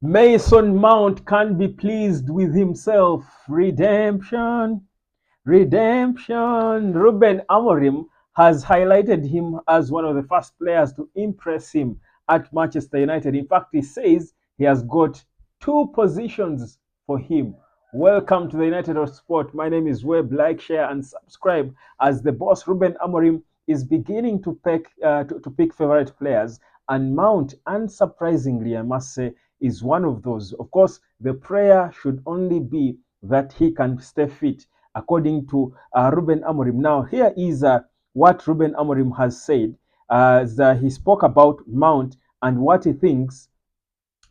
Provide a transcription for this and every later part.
Mason Mount can't be pleased with himself. Redemption, redemption. Ruben Amorim has highlighted him as one of the first players to impress him at Manchester United. In fact, he says he has got two positions for him. Welcome to the United of Sport. My name is Webb. Like, share, and subscribe as the boss Ruben Amorim is beginning to pick favorite players. And Mount, unsurprisingly, I must say, is one of those. Of course, the prayer should only be that he can stay fit, according to Ruben Amorim. Now, here is what Ruben Amorim has said. He spoke about Mount and what he thinks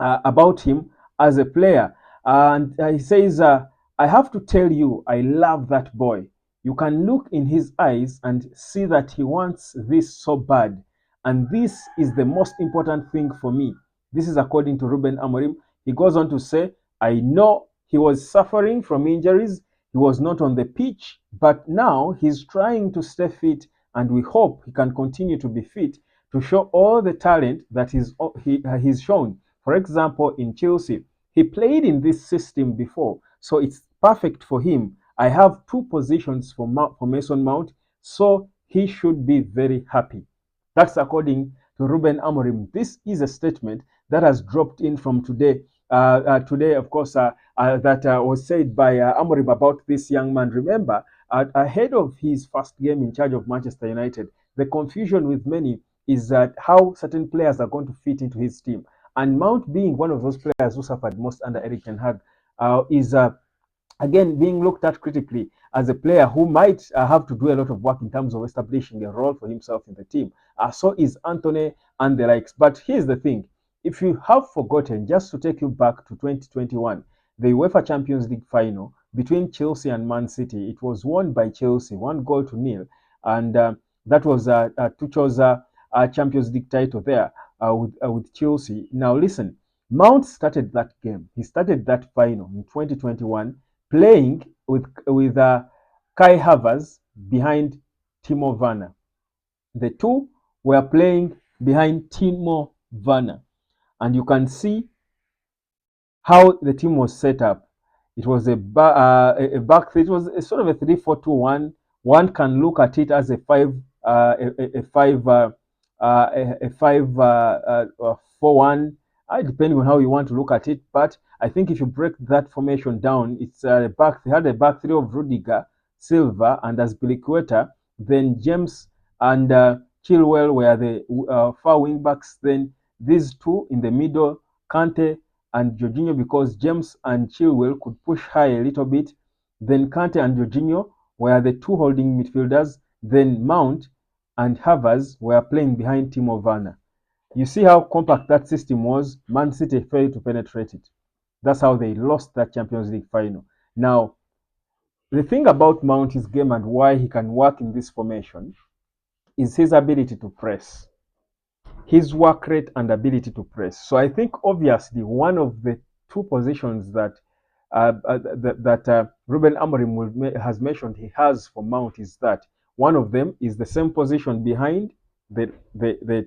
about him as a player. And he says, I have to tell you, I love that boy. You can look in his eyes and see that he wants this so bad. And this is the most important thing for me. This is according to Ruben Amorim. He goes on to say, I know he was suffering from injuries. He was not on the pitch, but now he's trying to stay fit, and we hope he can continue to be fit to show all the talent that he's shown. For example, in Chelsea, he played in this system before, so it's perfect for him. I have two positions for Mason Mount, so he should be very happy. That's according to Ruben Amorim. This is a statement that has dropped in from today. Today, of course, that was said by Amorim about this young man. Remember, ahead of his first game in charge of Manchester United, the confusion with many is that how certain players are going to fit into his team. And Mount, being one of those players who suffered most under Eric Ten Hag, is again being looked at critically as a player who might have to do a lot of work in terms of establishing a role for himself in the team. So is Anthony and the likes. But here's the thing: if you have forgotten, just to take you back to 2021, the UEFA Champions League final between Chelsea and Man City, it was won by Chelsea, 1-0, and that was Tuchel's Champions League title there with Chelsea. Now listen, Mount started that game. He started that final in 2021 playing with Kai Havertz behind Timo Werner. The two were playing behind Timo Werner, and you can see how the team was set up. It was a back three. It was a sort of a 3-4-2-1. One can look at it as a five a five a 5-4-1, depending on how you want to look at it. But I think if you break that formation down, it's a back. They had a back three of Rudiger, Silva, and Azpilicueta. Then James and Chilwell were the far wing backs. Then these two in the middle, Kante and Jorginho, because James and Chilwell could push high a little bit. Then Kante and Jorginho were the two holding midfielders. Then Mount and Havertz were playing behind Timo Werner. You see how compact that system was? Man City failed to penetrate it. That's how they lost that Champions League final. Now, the thing about Mount, his game, and why he can work in this formation is his ability to press, his work rate and ability to press. So I think obviously one of the two positions that Ruben Amorim has mentioned he has for Mount is that one of them is the same position behind the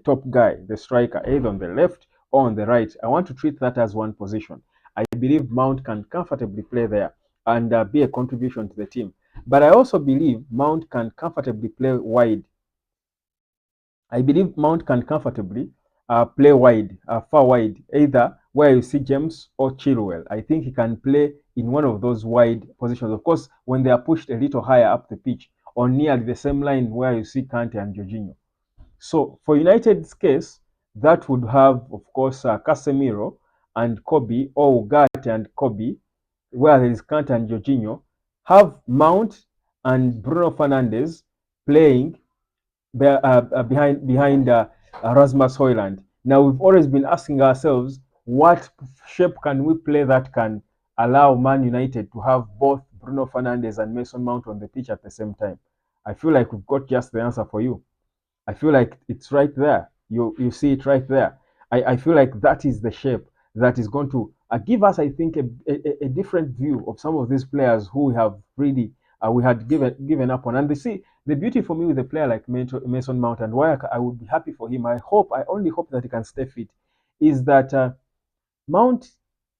top guy, the striker, either on the left or on the right. I want to treat that as one position. I believe Mount can comfortably play there and be a contribution to the team. But I also believe Mount can comfortably play wide. I believe Mount can comfortably play wide, far wide, either where you see James or Chilwell. I think he can play in one of those wide positions. Of course, when they are pushed a little higher up the pitch or nearly the same line where you see Kante and Jorginho. So for United's case, that would have, of course, Casemiro and Kobe, or Ugarte and Kobe, where there is Kante and Jorginho, have Mount and Bruno Fernandes playing behind Rasmus Højlund. Now we've always been asking ourselves, what shape can we play that can allow Man United to have both Bruno Fernandes and Mason Mount on the pitch at the same time? I feel like we've got just the answer for you. I feel like it's right there. You see it right there. I feel like that is the shape that is going to give us, I think, a different view of some of these players who we have really we had given up on. And they see the beauty for me with a player like Mason Mount, and why I would be happy for him. I only hope that he can stay fit, is that Mount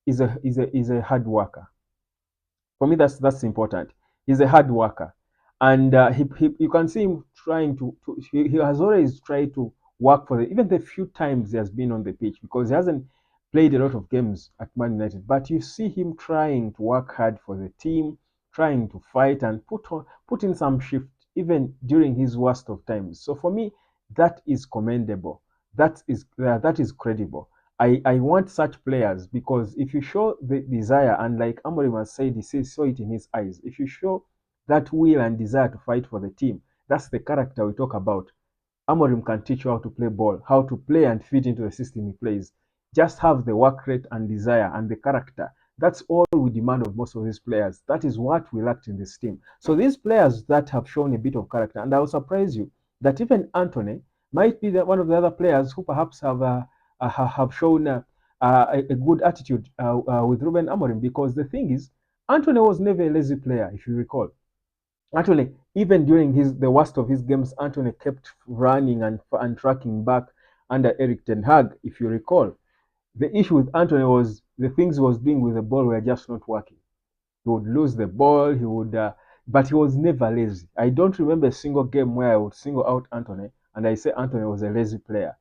is a hard worker. For me, that's important. He's a hard worker, and you can see him trying to he has always tried to work for even the few times he has been on the pitch, because he hasn't played a lot of games at Man United. But you see him trying to work hard for the team, trying to fight and put in some shift even during his worst of times. So for me, that is commendable. That is credible. I want such players, because if you show the desire, and like Amorim has said, saw it in his eyes. If you show that will and desire to fight for the team, that's the character we talk about. Amorim can teach you how to play ball, how to play and fit into the system he plays. Just have the work rate and desire and the character. That's all we demand of most of these players. That is what we lacked in this team. So these players that have shown a bit of character, and I will surprise you that even Anthony might be one of the other players who perhaps have shown a good attitude with Ruben Amorim, because the thing is, Anthony was never a lazy player, if you recall. Actually, even during the worst of his games, Anthony kept running and tracking back under Eric Ten Hag, if you recall. The issue with Anthony was the things he was doing with the ball were just not working. He would lose the ball, but he was never lazy. I don't remember a single game where I would single out Anthony and I say Anthony was a lazy player.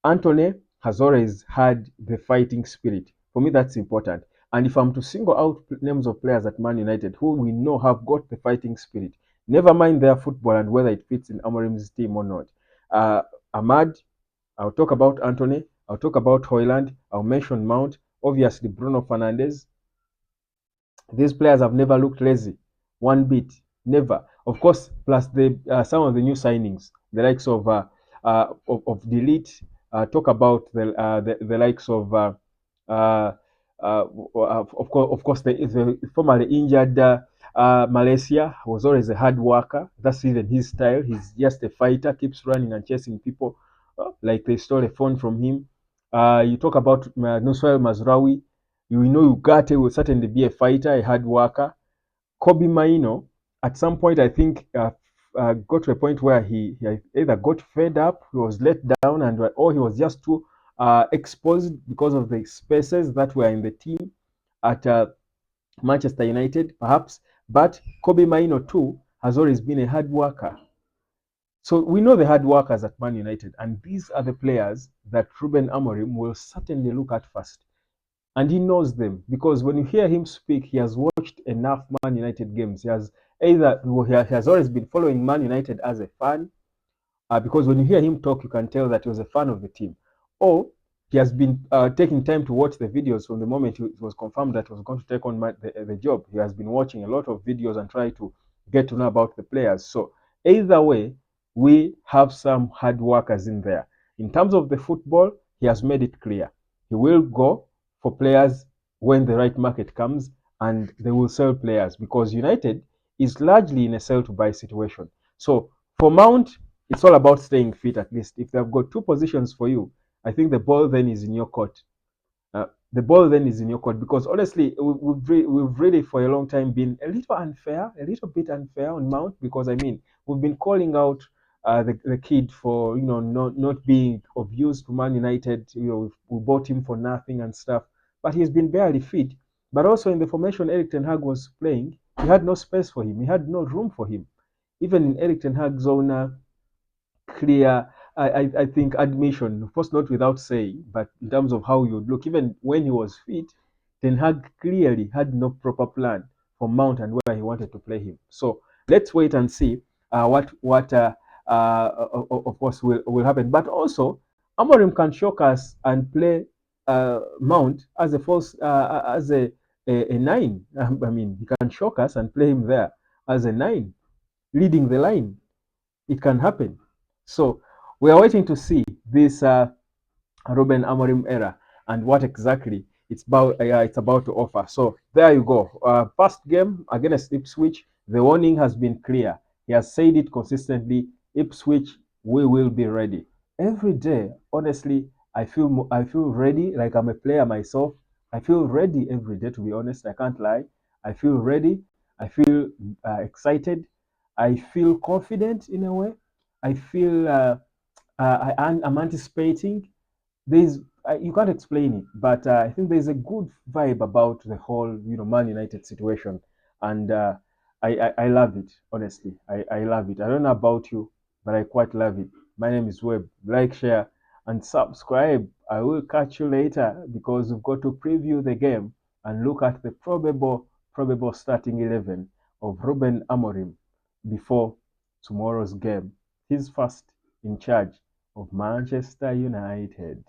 Anthony has always had the fighting spirit. For me, that's important. And if I'm to single out names of players at Man United who we know have got the fighting spirit, never mind their football and whether it fits in Amorim's team or not. Uh, Ahmad, I'll talk about Anthony, I'll talk about Hoyland, I'll mention Mount, obviously Bruno Fernandes. These players have never looked lazy, one bit, never. Of course, plus the some of the new signings, the likes of Delete. Talk about the likes uh, of course, the formerly injured Malaysia was always a hard worker. That's even his style. He's just a fighter, keeps running and chasing people like they stole a phone from him. You talk about Nusrael Mazraoui. You know Ugarte will certainly be a fighter, a hard worker. Kobe Maino, at some point, I think, got to a point where he either got fed up, he was let down, or he was just too exposed because of the spaces that were in the team at Manchester United, perhaps. But Kobe Maino, too, has always been a hard worker. So we know the hard workers at Man United, and these are the players that Ruben Amorim will certainly look at first. And he knows them, because when you hear him speak, he has watched enough Man United games. He has always been following Man United as a fan, because when you hear him talk, you can tell that he was a fan of the team. Or he has been taking time to watch the videos from the moment it was confirmed that he was going to take on the job. He has been watching a lot of videos and try to get to know about the players. So either way, we have some hard workers in there. In terms of the football, he has made it clear. He will go for players when the right market comes, and they will sell players, because United is largely in a sell to buy situation. So for Mount, it's all about staying fit. At least if they've got two positions for you, I think the ball then is in your court. The ball then is in your court, because honestly, we've really for a long time been a little bit unfair on Mount, because I mean we've been calling out the kid for not being of use to Man United. We bought him for nothing and stuff, but he's been barely fit. But also in the formation Eric Ten Hag was playing, he had no space for him. He had no room for him. Even in Eric Ten Hag's own clear, I think, admission, of course, not without saying, but in terms of how he would look, even when he was fit, Ten Hag clearly had no proper plan for Mount and where he wanted to play him. So let's wait and see of course, will happen. But also, Amorim can shock us and play Mount as a false, as a nine. I mean, he can shock us and play him there as a nine, leading the line. It can happen. So we are waiting to see this Ruben Amorim era and what exactly it's about to offer. So there you go. First game against Ipswich, the warning has been clear. He has said it consistently. Ipswich, we will be ready. Every day, honestly, I feel ready. Like I'm a player myself. I feel ready every day. To be honest, I can't lie. I feel ready. I feel excited. I feel confident in a way. I feel I'm anticipating. you can't explain it, but I think there's a good vibe about the whole, Man United situation, and I love it. Honestly, I love it. I don't know about you, but I quite love it. My name is Webb. Like, share, and subscribe. I will catch you later because we've got to preview the game and look at the probable starting 11 of Ruben Amorim before tomorrow's game. He's first in charge of Manchester United.